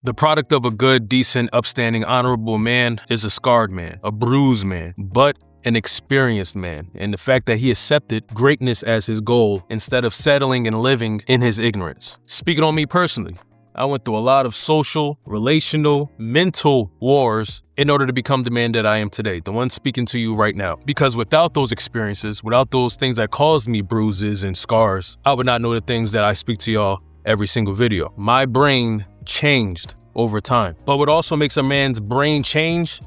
The product of a good, decent, upstanding, honorable man is a scarred man, a bruised man, but an experienced man. And the fact that he accepted greatness as his goal instead of settling and living in his ignorance. Speaking on me personally, I went through a lot of social, relational, mental wars in order to become the man that I am today, the one speaking to you right now. Because without those experiences, without those things that caused me bruises and scars, I would not know the things that I speak to y'all every single video. My brain changed over time. But what also makes a man's brain change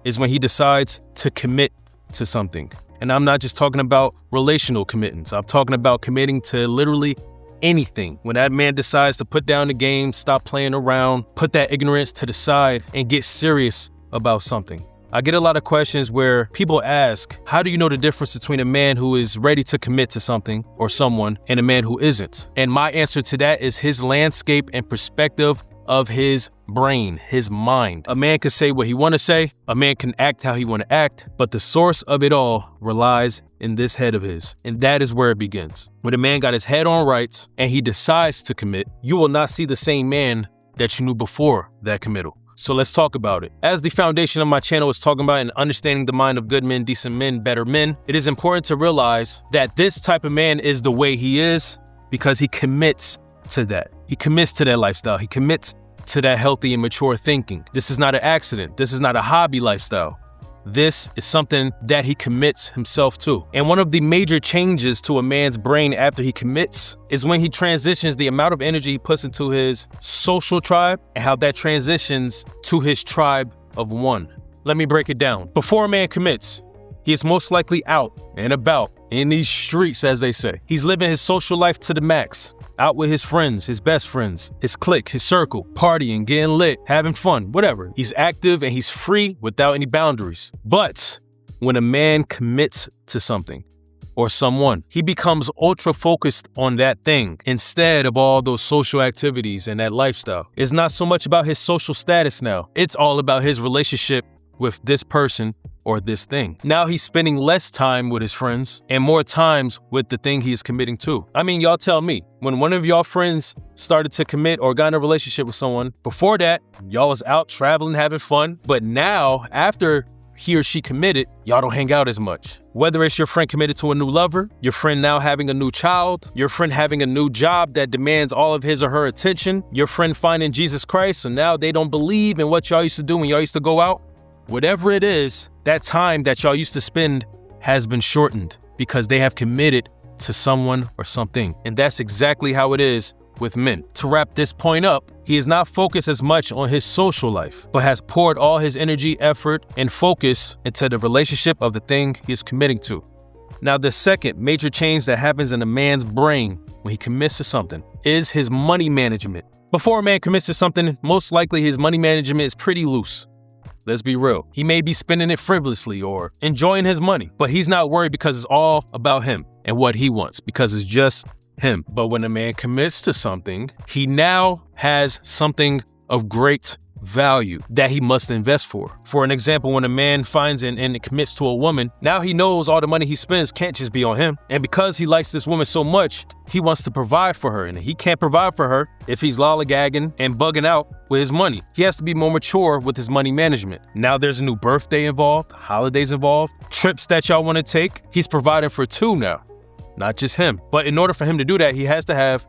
is when he decides to commit to something. And I'm not just talking about relational commitments. I'm talking about committing to literally anything. When that man decides to put down the game, stop playing around, put that ignorance to the side and get serious about something. I get a lot of questions where people ask, how do you know the difference between a man who is ready to commit to something or someone and a man who isn't? And my answer to that is his landscape and perspective of his brain, his mind. A man can say what he want to say, a man can act how he want to act, but the source of it all relies in this head of his. And that is where it begins. When a man got his head on right and he decides to commit, you will not see the same man that you knew before that committal. So let's talk about it. As the foundation of my channel is talking about and understanding the mind of good men, decent men, better men, it is important to realize that this type of man is the way he is because he commits to that. He commits to that lifestyle. He commits to that healthy and mature thinking. This is not an accident. This is not a hobby lifestyle. This is something that he commits himself to. And one of the major changes to a man's brain after he commits is when he transitions the amount of energy he puts into his social tribe and how that transitions to his tribe of one. Let me break it down. Before a man commits, he is most likely out and about in these streets, as they say. He's living his social life to the max. Out with his friends, his best friends, his clique, his circle, partying, getting lit, having fun, whatever. He's active and he's free without any boundaries. But when a man commits to something or someone, he becomes ultra focused on that thing instead of all those social activities and that lifestyle. It's not so much about his social status now. It's all about his relationship with this person or this thing. Now he's spending less time with his friends and more times with the thing he is committing to. I mean, y'all tell me, when one of y'all friends started to commit or got in a relationship with someone, before that, y'all was out traveling, having fun. But now, after he or she committed, y'all don't hang out as much. Whether it's your friend committed to a new lover, your friend now having a new child, your friend having a new job that demands all of his or her attention, your friend finding Jesus Christ, so now they don't believe in what y'all used to do when y'all used to go out. Whatever it is, that time that y'all used to spend has been shortened because they have committed to someone or something. And that's exactly how it is with men. To wrap this point up, he is not focused as much on his social life, but has poured all his energy, effort, and focus into the relationship of the thing he is committing to. Now, the second major change that happens in a man's brain when he commits to something is his money management. Before a man commits to something, most likely his money management is pretty loose. Let's be real. He may be spending it frivolously or enjoying his money, but he's not worried because it's all about him and what he wants because it's just him. But when a man commits to something, he now has something of great value that he must invest for. For an example, when a man finds and commits to a woman, now he knows all the money he spends can't just be on him. And because he likes this woman so much, he wants to provide for her. And he can't provide for her if he's lollygagging and bugging out with his money. He has to be more mature with his money management. Now there's a new birthday involved, holidays involved, trips that y'all want to take. He's providing for two now, not just him. But in order for him to do that, he has to have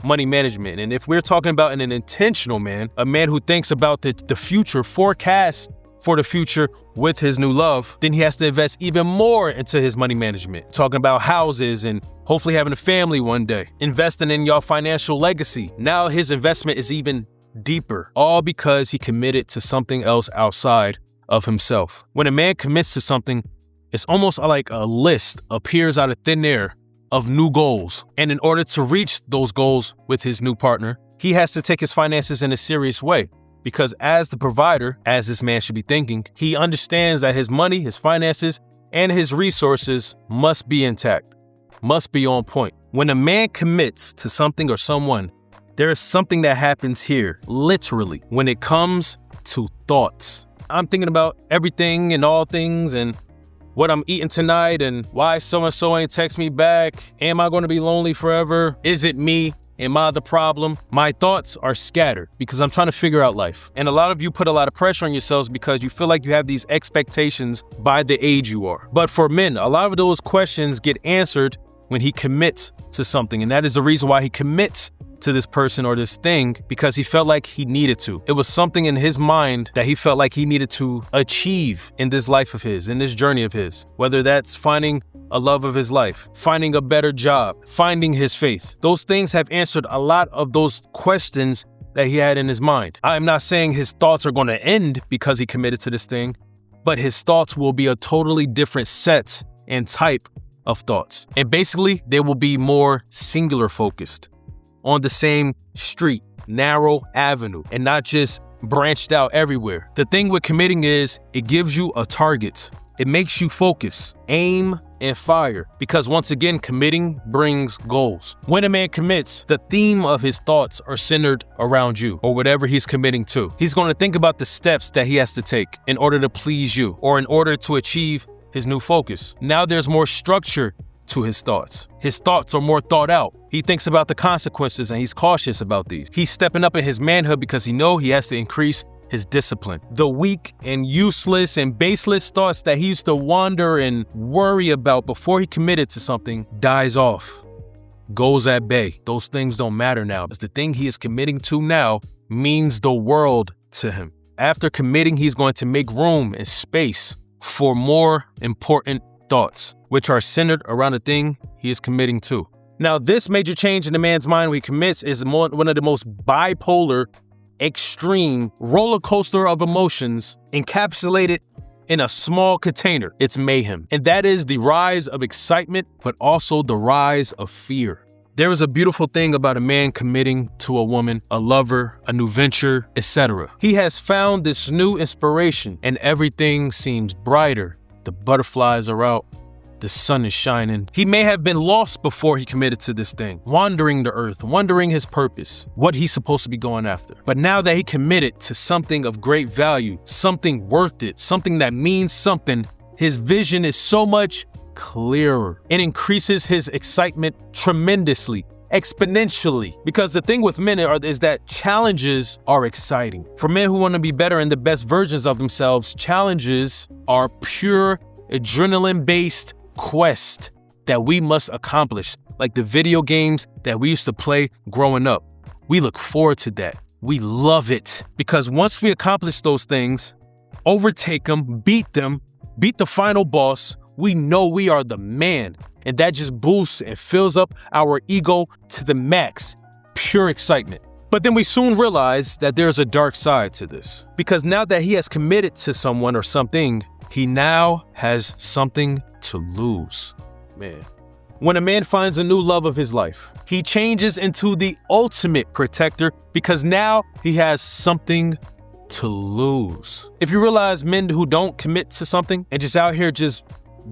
money management. And if we're talking about an intentional man, a man who thinks about the future, forecasts for the future with his new love, then he has to invest even more into his money management. Talking about houses and hopefully having a family one day, investing in your financial legacy. Now his investment is even deeper, all because he committed to something else outside of himself. When a man commits to something, it's almost like a list appears out of thin air of new goals. And in order to reach those goals with his new partner, he has to take his finances in a serious way. Because as the provider, as this man should be thinking, he understands that his money, his finances, and his resources must be intact, must be on point. When a man commits to something or someone, there is something that happens here, literally, when it comes to thoughts. I'm thinking about everything and all things and what I'm eating tonight and why so-and-so ain't text me back. Am I going to be lonely forever? Is it me? Am I the problem? My thoughts are scattered because I'm trying to figure out life. And a lot of you put a lot of pressure on yourselves because you feel like you have these expectations by the age you are. But for men, a lot of those questions get answered when he commits to something. And that is the reason why he commits to this person or this thing, because he felt like he needed to. It was something in his mind that he felt like he needed to achieve in this life of his, in this journey of his, whether that's finding a love of his life, finding a better job, finding his faith. Those things have answered a lot of those questions that he had in his mind. I'm not saying his thoughts are going to end because he committed to this thing, but his thoughts will be a totally different set and type of thoughts. And basically, they will be more singular focused on the same street, narrow avenue, and not just branched out everywhere. The thing with committing is it gives you a target. It makes you focus, aim, and fire. Because once again, committing brings goals. When a man commits, the theme of his thoughts are centered around you or whatever he's committing to. He's going to think about the steps that he has to take in order to please you or in order to achieve his new focus. Now there's more structure to his thoughts. His thoughts are more thought out. He thinks about the consequences and he's cautious about these. He's stepping up in his manhood because he knows he has to increase his discipline. The weak and useless and baseless thoughts that he used to wander and worry about before he committed to something dies off, goes at bay. Those things don't matter now because the thing he is committing to now means the world to him. After committing, he's going to make room and space for more important thoughts, which are centered around the thing he is committing to. Now, this major change in the man's mind when he commits is one of the most bipolar, extreme roller coaster of emotions encapsulated in a small container. It's mayhem. And that is the rise of excitement, but also the rise of fear. There is a beautiful thing about a man committing to a woman, a lover, a new venture, etc. He has found this new inspiration and everything seems brighter. The butterflies are out. The sun is shining. He may have been lost before he committed to this thing, wandering the earth, wondering his purpose, what he's supposed to be going after. But now that he committed to something of great value, something worth it, something that means something, his vision is so much clearer. It increases his excitement tremendously, exponentially. Because the thing with men is that challenges are exciting. For men who want to be better and the best versions of themselves, challenges are pure adrenaline-based quest that we must accomplish, like the video games that we used to play growing up. We look forward to that. We love it because once we accomplish those things, overtake them, beat the final boss, we know we are the man. And that just boosts and fills up our ego to the max. Pure excitement. But then we soon realize that there's a dark side to this. Because now that he has committed to someone or something, he now has something to lose. Man. When a man finds a new love of his life, he changes into the ultimate protector because now he has something to lose. If you realize men who don't commit to something and just out here just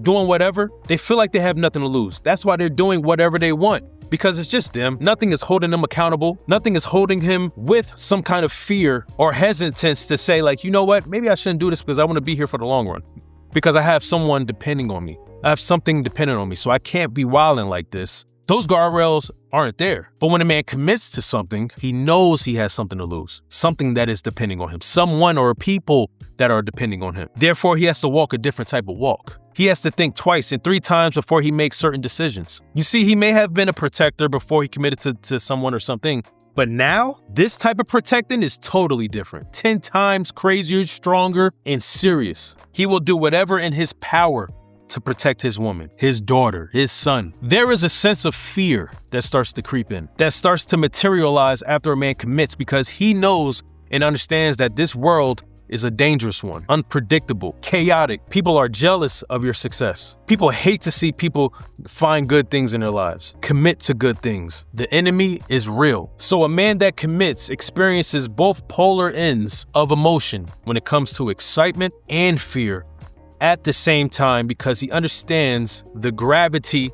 doing whatever, they feel like they have nothing to lose. That's why they're doing whatever they want. Because it's just them. Nothing is holding them accountable. Nothing is holding him with some kind of fear or hesitance to say like, you know what, maybe I shouldn't do this because I want to be here for the long run. Because I have someone depending on me. I have something dependent on me, so I can't be wilding like this. Those guardrails aren't there. But when a man commits to something, he knows he has something to lose. Something that is depending on him. Someone or people that are depending on him. Therefore, he has to walk a different type of walk. He has to think twice and 3 times before he makes certain decisions. You see, he may have been a protector before he committed to someone or something. But now, this type of protecting is totally different. 10 times crazier, stronger, and serious. He will do whatever in his power to protect his woman, his daughter, his son. There is a sense of fear that starts to creep in, that starts to materialize after a man commits because he knows and understands that this world is a dangerous one, unpredictable, chaotic. People are jealous of your success. People hate to see people find good things in their lives, commit to good things. The enemy is real. So a man that commits experiences both polar ends of emotion when it comes to excitement and fear at the same time because he understands the gravity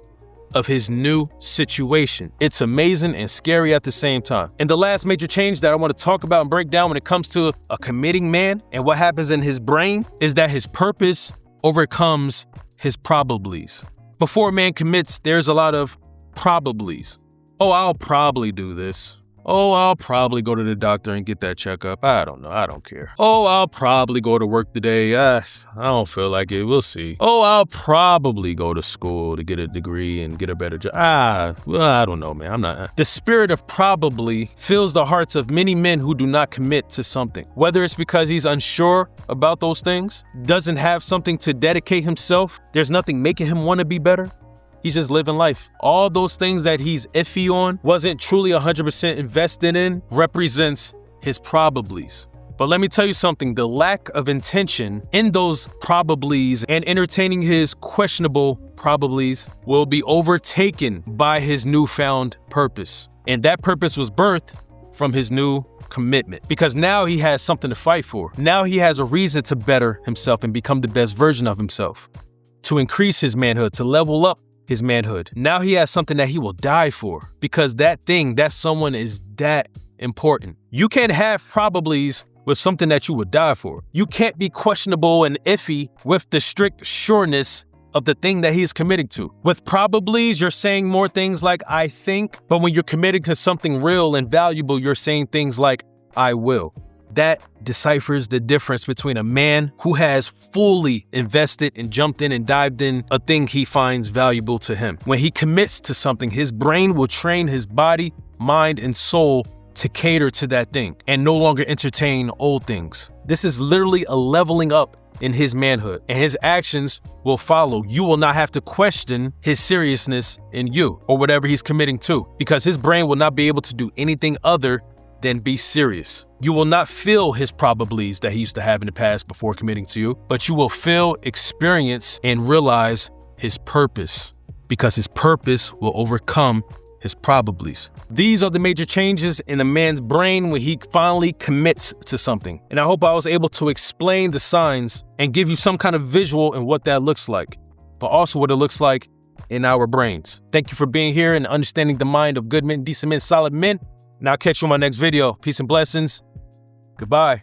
of his new situation. It's amazing and scary at the same time. And the last major change that I want to talk about and break down when it comes to a committing man and what happens in his brain is that his purpose overcomes his probablys. Before a man commits, there's a lot of probablys Oh, I'll probably do this. Oh, I'll probably go to the doctor and get that checkup. I don't know. I don't care. Oh, I'll probably go to work today. I don't feel like it. We'll see. Oh, I'll probably go to school to get a degree and get a better job. Well, I don't know, man. I'm not. The spirit of probably fills the hearts of many men who do not commit to something. Whether it's because he's unsure about those things, doesn't have something to dedicate himself, there's nothing making him want to be better. He's just living life. All those things that he's iffy on, wasn't truly 100% invested in, represents his probablys. But let me tell you something, the lack of intention in those probablys and entertaining his questionable probablys will be overtaken by his newfound purpose. And that purpose was birthed from his new commitment, because now he has something to fight for. Now he has a reason to better himself and become the best version of himself, to increase his manhood, to level up his manhood. Now he has something that he will die for, because that thing, that someone is that important. You can't have probablys with something that you would die for. You can't be questionable and iffy with the strict sureness of the thing that he's committing to. With probablys, you're saying more things like, I think, but when you're committing to something real and valuable, you're saying things like, I will. That deciphers the difference between a man who has fully invested and jumped in and dived in a thing he finds valuable to him. When he commits to something, his brain will train his body, mind, and soul to cater to that thing and no longer entertain old things. This is literally a leveling up in his manhood, and his actions will follow. You will not have to question his seriousness in you or whatever he's committing to, because his brain will not be able to do anything other than be serious. You will not feel his probablys that he used to have in the past before committing to you, but you will feel, experience, and realize his purpose, because his purpose will overcome his probablys. These are the major changes in a man's brain when he finally commits to something. And I hope I was able to explain the signs and give you some kind of visual in what that looks like, but also what it looks like in our brains. Thank you for being here and understanding the mind of good men, decent men, solid men. And I'll catch you on my next video. Peace and blessings. Goodbye.